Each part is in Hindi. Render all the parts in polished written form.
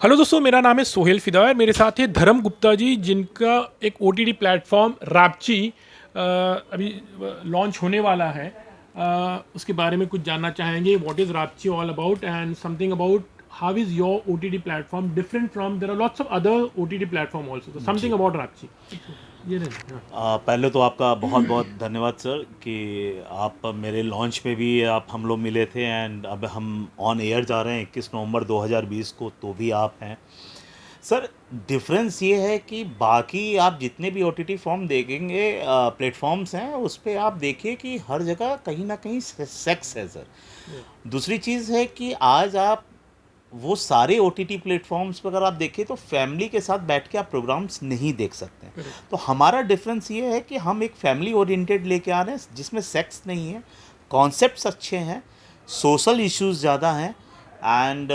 हेलो दोस्तों, मेरा नाम है सोहेल फिदा और मेरे साथ है धर्म गुप्ता जी, जिनका एक ओटीटी प्लेटफॉर्म रैप्ची अभी लॉन्च होने वाला है। उसके बारे में कुछ जानना चाहेंगे। What is Rapchi all about and something about how is your OTT platform different from there are lots of other OTT platform also, तो समथिंग जी। अबाउट रैप्ची। ये नहीं, हाँ। पहले तो आपका बहुत बहुत धन्यवाद सर कि आप मेरे लॉन्च पे भी आप हम लोग मिले थे एंड अब हम ऑन एयर जा रहे हैं 21 नवंबर 2020 को, तो भी आप हैं सर। डिफरेंस ये है कि बाकी आप जितने भी ओटीटी फॉर्म देखेंगे, प्लेटफॉर्म्स हैं, उस पे आप देखिए कि हर जगह कहीं ना कहीं सेक्स है सर। दूसरी चीज़ है कि आज आप वो सारे ओटीटी प्लेटफॉर्म्स पर अगर आप देखें तो फैमिली के साथ बैठ के आप प्रोग्राम्स नहीं देख सकते हैं। करेक्ट। तो हमारा डिफरेंस ये है कि हम एक फैमिली ओरिएंटेड लेके आ रहे हैं जिसमें सेक्स नहीं है, कॉन्सेप्ट्स अच्छे हैं, सोशल इश्यूज ज़्यादा हैं एंड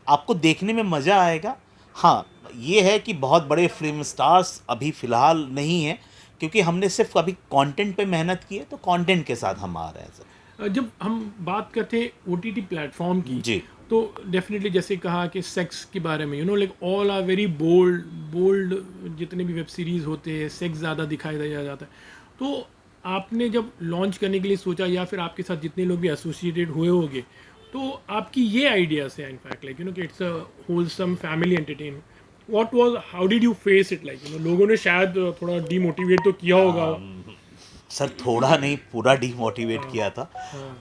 आपको देखने में मज़ा आएगा। हाँ, ये है कि बहुत बड़े फिल्म स्टार्स अभी फ़िलहाल नहीं हैं, क्योंकि हमने सिर्फ अभी कंटेंट पे मेहनत की है, तो कंटेंट के साथ हम आ रहे हैं सर। जब हम बात करते हैं ओटीटी प्लेटफॉर्म की, जी। तो डेफिनेटली जैसे कहा कि सेक्स के बारे में like all are very bold bold. जितने भी वेब सीरीज़ होते हैं सेक्स ज़्यादा दिखाई दिया जाता है। तो आपने जब लॉन्च करने के लिए सोचा, या फिर आपके साथ जितने लोग भी एसोसिएटेड हुए होंगे, तो आपकी ये आइडिया से इनफैक्ट लाइक कि it's a wholesome family entertainment, what was, how did you face it, like लोगों ने शायद थोड़ा डीमोटिवेट तो किया होगा। सर थोड़ा नहीं, पूरा डीमोटिवेट हाँ, किया था।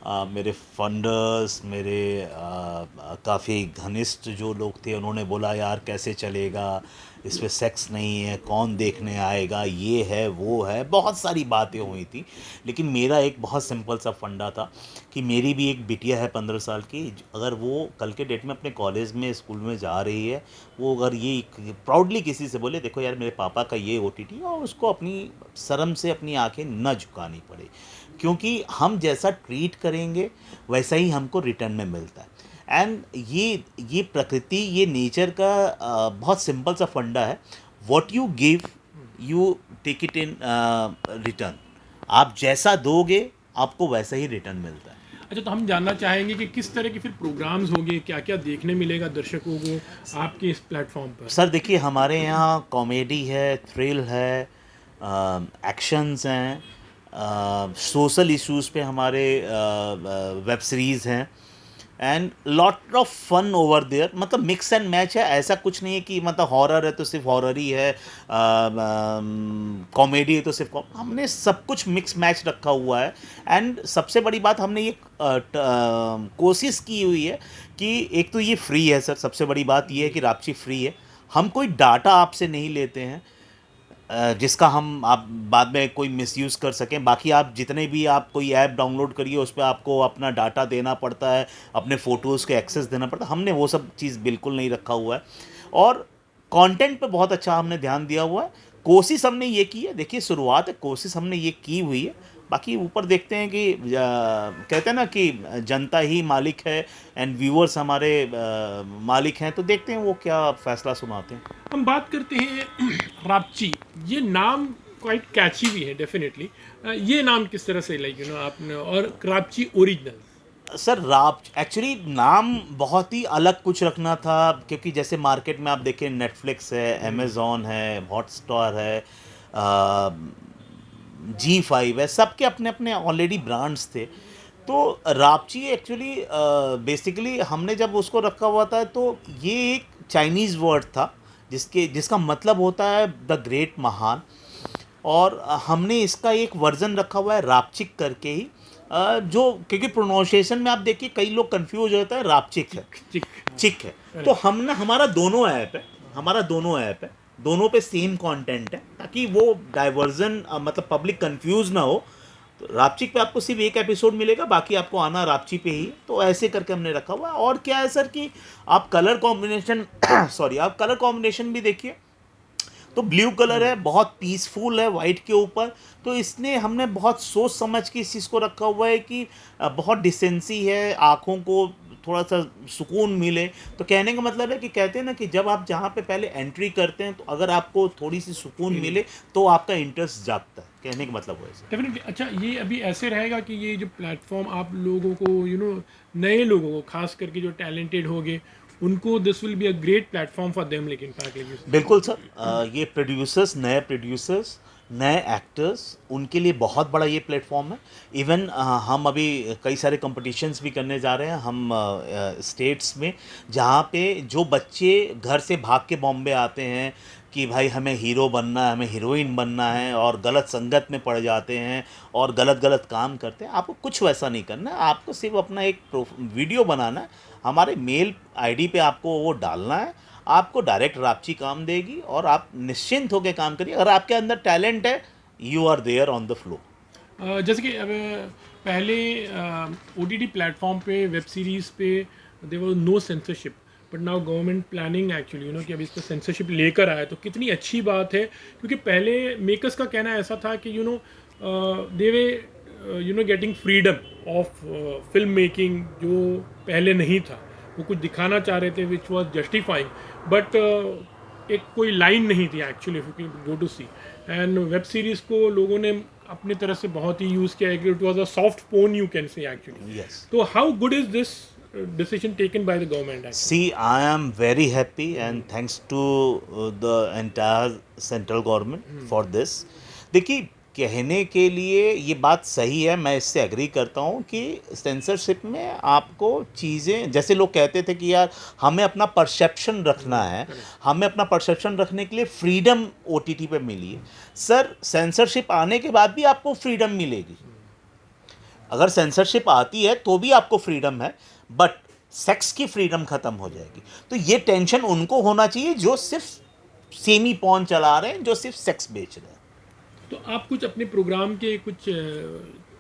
हाँ। मेरे फंडर्स, मेरे काफ़ी घनिष्ठ जो लोग थे, उन्होंने बोला यार कैसे चलेगा, इसमें सेक्स नहीं है, कौन देखने आएगा, ये है वो है, बहुत सारी बातें हुई थी। लेकिन मेरा एक बहुत सिंपल सा फंडा था कि मेरी भी एक बिटिया है 15 साल की। अगर वो कल के डेट में अपने कॉलेज में, स्कूल में जा रही है, वो अगर ये प्राउडली किसी से बोले देखो यार मेरे पापा का ये ओटीटी, और उसको अपनी शर्म से अपनी आंखें न झुकानी पड़े, क्योंकि हम जैसा ट्रीट करेंगे वैसा ही हमको रिटर्न में मिलता है। एंड ये प्रकृति, ये नेचर का बहुत सिंपल सा फंडा है। What you give you take it in return. आप जैसा दोगे आपको वैसा ही रिटर्न मिलता है। अच्छा, तो हम जानना चाहेंगे कि किस तरह के फिर प्रोग्राम्स होंगे, क्या क्या देखने मिलेगा दर्शकों को आपके इस प्लेटफॉर्म पर। सर देखिए, हमारे यहाँ कॉमेडी है, थ्रिल है, एक्शंस हैं, सोशल इश्यूज पे हमारे वेब सीरीज़ हैं and lot of fun over there. मतलब मिक्स एंड मैच है, ऐसा कुछ नहीं है कि मतलब हॉरर है तो सिर्फ हॉरर ही है, कॉमेडी है तो सिर्फ हमने सब कुछ मिक्स मैच रखा हुआ है। एंड सबसे बड़ी बात, हमने ये कोशिश की हुई है कि एक तो ये फ्री है सर। सबसे बड़ी बात ये है कि रापची फ्री है। हम कोई डाटा आपसे नहीं लेते हैं जिसका हम आप बाद में कोई मिसयूज़ कर सकें। बाकी आप जितने भी आप कोई ऐप डाउनलोड करिए, उस पर आपको अपना डाटा देना पड़ता है, अपने फ़ोटोज़ के एक्सेस देना पड़ता है। हमने वो सब चीज़ बिल्कुल नहीं रखा हुआ है। और कंटेंट पे बहुत अच्छा हमने ध्यान दिया हुआ है। कोशिश हमने ये की है, देखिए शुरुआत है, कोशिश हमने ये की हुई है। बाकी ऊपर देखते हैं कि कहते हैं ना कि जनता ही मालिक है एंड व्यूअर्स हमारे मालिक हैं, तो देखते हैं वो क्या फैसला सुनाते हैं। हम बात करते हैं रापची। ये नाम क्वाइट कैची भी है डेफिनेटली। ये नाम किस तरह से लाइक आपने, और रापची ओरिजिनल। सर राप एक्चुअली नाम बहुत ही अलग कुछ रखना था, क्योंकि जैसे मार्केट में आप देखें नेटफ्लिक्स है, अमेज़ॉन है, हॉटस्टार है, जी5 है, सबके अपने अपने ऑलरेडी ब्रांड्स थे। तो रापची एक्चुअली बेसिकली हमने जब उसको रखा हुआ था, तो ये एक चाइनीज़ वर्ड था जिसका मतलब होता है द ग्रेट, महान। और हमने इसका एक वर्जन रखा हुआ है रापचिक करके ही, जो क्योंकि प्रोनाउंसिएशन में आप देखिए कई लोग कंफ्यूज होता है, रापचिक है, चिक चिक, हाँ। चिक है। तो करेक्ट। हम ना, हमारा दोनों ऐप है, हमारा दोनों ऐप है, दोनों पे सेम कंटेंट है, ताकि वो डाइवर्जन मतलब पब्लिक कंफ्यूज ना हो। तो रापचिक पे आपको सिर्फ एक एपिसोड मिलेगा, बाकी आपको आना रापची पे ही। तो ऐसे करके हमने रखा हुआ है। और क्या है सर कि आप कलर कॉम्बिनेशन सॉरी, आप कलर कॉम्बिनेशन भी देखिए, तो ब्लू कलर है, बहुत पीसफुल है वाइट के ऊपर। तो इसने हमने बहुत सोच समझ के इस चीज़ को रखा हुआ है कि बहुत डिसेंसी है, आँखों को थोड़ा सा सुकून मिले। तो कहने का मतलब है कि कहते हैं ना कि जब आप जहाँ पे पहले एंट्री करते हैं, तो अगर आपको थोड़ी सी सुकून मिले तो आपका इंटरेस्ट जागता है। कहने का मतलब वो है सर। डेफिनेटली। अच्छा, ये अभी ऐसे रहेगा कि ये जो प्लेटफॉर्म आप लोगों को नए लोगों को, खास करके जो टैलेंटेड होंगे, उनको this will be a great platform for them, लेकिन बिल्कुल सर, ये प्रोड्यूसर्स, नए प्रोड्यूसर्स, नए एक्टर्स, उनके लिए बहुत बड़ा ये प्लेटफॉर्म है। इवन हम अभी कई सारे कंपटीशंस भी करने जा रहे हैं हम स्टेट्स में, जहाँ पे जो बच्चे घर से भाग के बॉम्बे आते हैं कि भाई हमें हीरो बनना है, हमें हीरोइन बनना है, और गलत संगत में पड़ जाते हैं और गलत गलत काम करते हैं। आपको कुछ वैसा नहीं करना है, आपको सिर्फ अपना एक वीडियो बनाना है, हमारे मेल आईडी पे आपको वो डालना है, आपको डायरेक्ट रापची काम देगी और आप निश्चिंत होकर काम करिए। अगर आपके अंदर टैलेंट है, you are there on the flow. जैसे कि अब पहले ओ टी टी प्लेटफॉर्म पे वेब सीरीज़ पे there was no censorship, but now government planning actually कि अभी इस पर सेंसरशिप लेकर आया, तो कितनी अच्छी बात है। क्योंकि पहले मेकर्स का कहना ऐसा था कि they were getting freedom of film making, जो पहले नहीं था। वो कुछ दिखाना चाह रहे थे विच वॉज जस्टिफाइंग, बट एक कोई लाइन नहीं थी actually if you go to see. And web series को लोगों ने अपनी तरह से बहुत ही यूज़ किया है कि it was a soft porn, you can say actually. Yes. तो how good is this decision taken by the government actually? See, I am very happy and thanks to the entire central government for this. देखिए, कहने के लिए ये बात सही है, मैं इससे एग्री करता हूँ कि सेंसरशिप में आपको चीज़ें, जैसे लोग कहते थे कि यार हमें अपना परसेप्शन रखना है, हमें अपना परसेप्शन रखने के लिए फ्रीडम ओटीटी पे मिली है। सर, सेंसरशिप आने के बाद भी आपको फ्रीडम मिलेगी। अगर सेंसरशिप आती है तो भी आपको फ्रीडम है, बट सेक्स की फ्रीडम ख़त्म हो जाएगी। तो ये टेंशन उनको होना चाहिए जो सिर्फ सेमी पॉर्न चला रहे हैं, जो सिर्फ सेक्स बेच रहे हैं। तो आप कुछ अपने प्रोग्राम के कुछ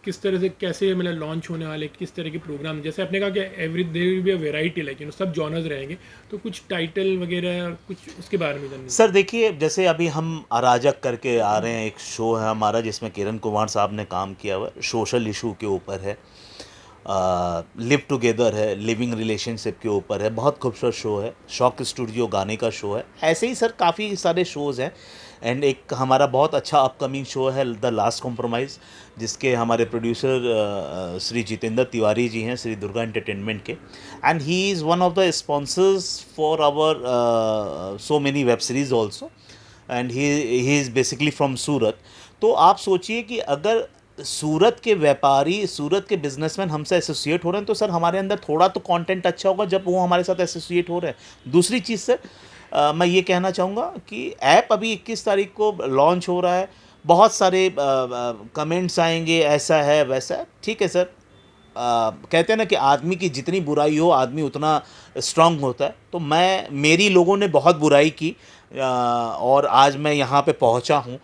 किस तरह से, कैसे मतलब लॉन्च होने वाले, किस तरह के प्रोग्राम, जैसे आपने कहा कि every there will be a variety, like सब जॉनर्स रहेंगे, तो कुछ टाइटल वगैरह और कुछ उसके बारे में जानना। सर देखिए, जैसे अभी हम अराजक करके आ रहे हैं, एक शो है हमारा जिसमें किरण कुमार साहब ने काम किया हुआ है, सोशल इशू के ऊपर है। लिव टुगेदर है, लिविंग रिलेशनशिप के ऊपर है, बहुत खूबसूरत शो है। शौक स्टूडियो गाने का शो है। ऐसे ही सर काफ़ी सारे शोज़ हैं। एंड एक हमारा बहुत अच्छा अपकमिंग शो है द लास्ट कॉम्प्रोमाइज़, जिसके हमारे प्रोड्यूसर श्री जितेंद्र तिवारी जी हैं, श्री दुर्गा एंटरटेनमेंट के। And he is one of the sponsors for our so many web series also, and he is basically from Surat. तो आप सोचिए कि अगर सूरत के व्यापारी, सूरत के बिजनेसमैन हमसे एसोसिएट हो रहे हैं, तो सर हमारे अंदर थोड़ा तो कंटेंट अच्छा होगा जब वो हमारे साथ एसोसिएट हो रहे हैं। दूसरी चीज़ सर, मैं ये कहना चाहूँगा कि ऐप अभी 21 तारीख को लॉन्च हो रहा है। बहुत सारे कमेंट्स आएंगे, ऐसा है वैसा है, ठीक है सर। कहते हैं ना कि आदमी की जितनी बुराई हो, आदमी उतना स्ट्रांग होता है। तो मेरी लोगों ने बहुत बुराई की, और आज मैं यहाँ पे पहुँचा हूँ,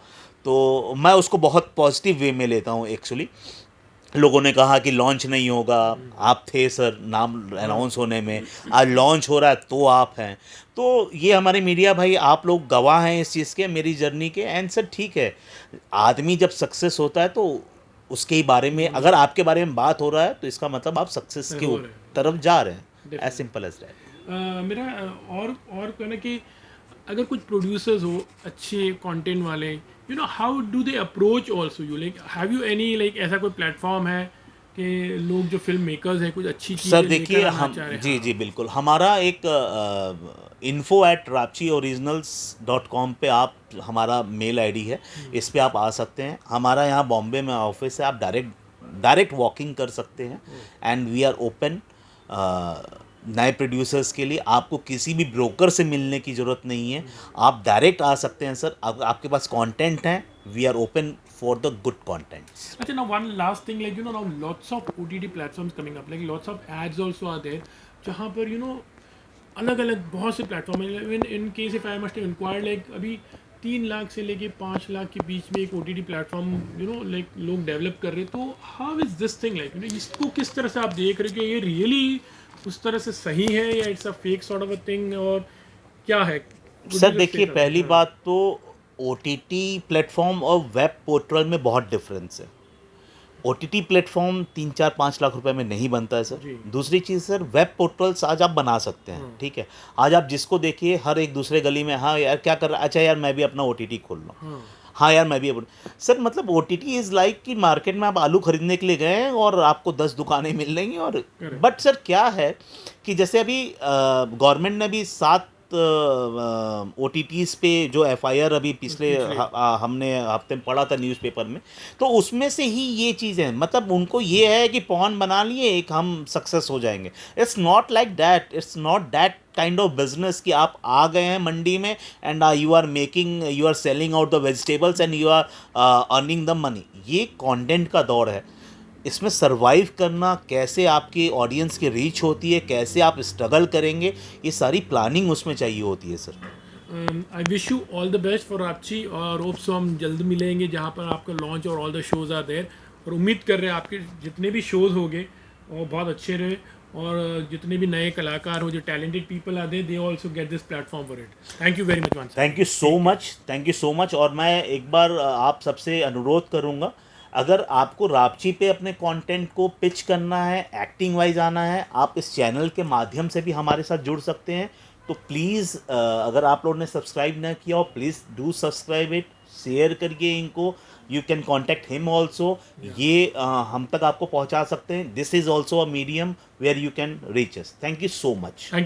तो मैं उसको बहुत पॉजिटिव वे में लेता हूँ एक्चुअली। लोगों ने कहा कि लॉन्च नहीं होगा, आप थे सर नाम अनाउंस होने में, आज लॉन्च हो रहा है तो आप हैं। तो ये हमारे मीडिया भाई, आप लोग गवाह हैं इस चीज़ के, मेरी जर्नी के। एंड सर ठीक है, आदमी जब सक्सेस होता है तो उसके ही बारे में, अगर आपके बारे में बात हो रहा है तो इसका मतलब आप सक्सेस की तरफ जा रहे हैं। As simple as that. मेरा और कहना कि अगर कुछ प्रोड्यूसर्स हो अच्छे कंटेंट वाले, how do they approach also you, like have you any, like ऐसा कोई प्लेटफॉर्म है कि लोग जो फिल्म मेकर्स हैं कुछ अच्छी चीज़ सर देखिए, हम जी जी बिल्कुल, हमारा एक info@rapchioriginals.com पे आप, हमारा मेल आईडी है, इस पे आप आ सकते हैं। हमारा यहाँ बॉम्बे में ऑफिस है, आप डायरेक्ट वॉकिंग कर सकते हैं। एंड वी आर ओपन नए प्रोड्यूसर्स के लिए। आपको किसी भी ब्रोकर से मिलने की ज़रूरत नहीं है, आप डायरेक्ट आ सकते हैं सर। आपके पास कंटेंट है, we are open for the good content. अच्छा, now one last thing, like now lots of OTT platforms coming up, like lots of ads also are there, जहाँ पर अलग अलग बहुत से प्लेटफॉर्म है। Even in case if I must inquire, like अभी 3 लाख से लेके 5 लाख के बीच में एक OTT प्लेटफॉर्म लाइक लोग डेवलप कर रहे हैं। तो how is this thing, like इसको किस तरह से आप देख रहे हो कि ये रियली उस तरह से सही है या it's a fake sort of a thing, और क्या है? सर देखिए, पहली बात तो OTT प्लेटफॉर्म और वेब पोर्टल में बहुत डिफरेंस है। OTT प्लेटफॉर्म 3-4-5 लाख रुपए में नहीं बनता है सर। दूसरी चीज़ सर, वेब पोर्टल्स आज आप बना सकते हैं, ठीक है। आज आप जिसको देखिए, हर एक दूसरे गली में, हाँ यार क्या कर रहा है, अच्छा यार मैं भी अपना OTT खोल लूँ। हाँ यार मैं भी अब सर मतलब O T T is like कि मार्केट में आप आलू खरीदने के लिए गए हैं और आपको 10 दुकानें मिल रही हैं और करेक्ट। बट सर क्या है कि जैसे अभी गवर्नमेंट ने भी 7 ओ टी टीज़ पे जो एफ आई आर अभी पिछले पिछले हमने हफ्ते में पढ़ा था न्यूज़पेपर में, तो उसमें से ही ये चीज़ है मतलब उनको ये है कि पॉन बना लिए एक हम सक्सेस हो जाएंगे। It's not like that, it's not that kind of business कि आप आ गए हैं मंडी में and you are making you are selling out the vegetables and you are earning the money. ये कंटेंट का दौर है, इसमें सरवाइव करना, कैसे आपकी ऑडियंस की रीच होती है, कैसे आप स्ट्रगल करेंगे, ये सारी प्लानिंग उसमें चाहिए होती है sir. I wish you all the best for आपची, और होप सो हम जल्द मिलेंगे जहाँ पर आपका लॉन्च और all the shows are there. और उम्मीद कर रहे हैं आपके जितने भी शोज़ होंगे वो बहुत अच्छे रहे, और जितने भी नए कलाकार हो, जो talented people are there, they also get this platform for it. Thank you very much once. Thank you so much, thank you so much. और मैं एक बार आप सबसे अनुरोध करूंगा, अगर आपको रापची पे अपने कंटेंट को पिच करना है, एक्टिंग वाइज आना है, आप इस चैनल के माध्यम से भी हमारे साथ जुड़ सकते हैं। तो प्लीज़ अगर आप लोगों ने सब्सक्राइब ना किया हो, please do subscribe it, share करिए इनको। You can contact him also, ये हम तक आपको पहुंचा सकते हैं। This is also a medium where you can reach us. Thank you so much. Thank